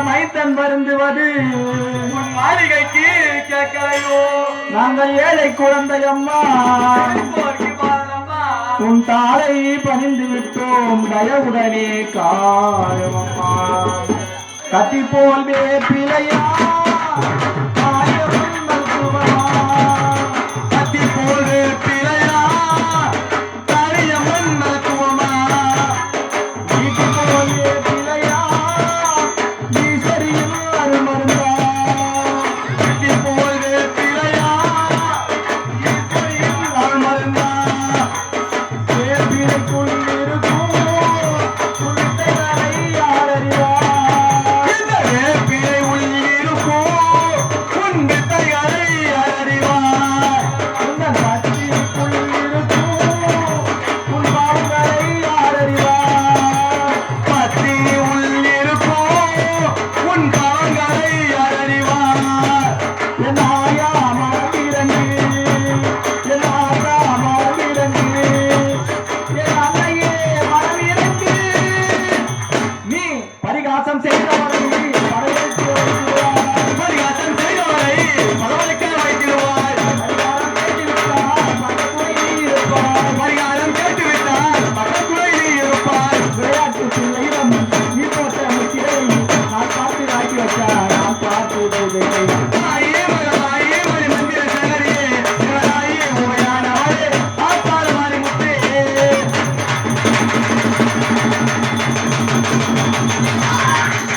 மைத்தன் வருந்துவது உன் மாளிகைக்கு கேட்கலையோ? நாங்கள் ஏழை குழந்தை அம்மா, உன் தாளை பணிந்து விட்டோம், தயவுடனே காயும் அம்மா. கத்தி போல் வேப்பிலையா கத்தி போல் வேப்பிலையா காரியம்மன் மருத்துவமா. வீட்டு போல் வேப்பிலையா ஈஸ்வரியின் அருமருந்தா. வீட்டு போல் வேப்பிலையா ஈஸ்வரியின் அருமருந்தா. வேப்பிலைக்குள் இருக்கும் குழந்தைகளை யார் அறிவார்? இந்த வேப்பிலை உள்ளிருக்கும் உன் வித்தைகளை யார் அறிவார்? இந்த கத்திக்குள் இருக்கும் உன் பாவங்களை யார் அறிவார்? கத்தி உள்ளிருக்கும் உன் பாவங்களை யார் அறிவார்? என் ஆயா மறந்திரங்கு, என் ஆத்தா மறந்திரங்கு, என் அன்னையே மறந்திரங்கு. நீ பரிகாசம் செய்தவர்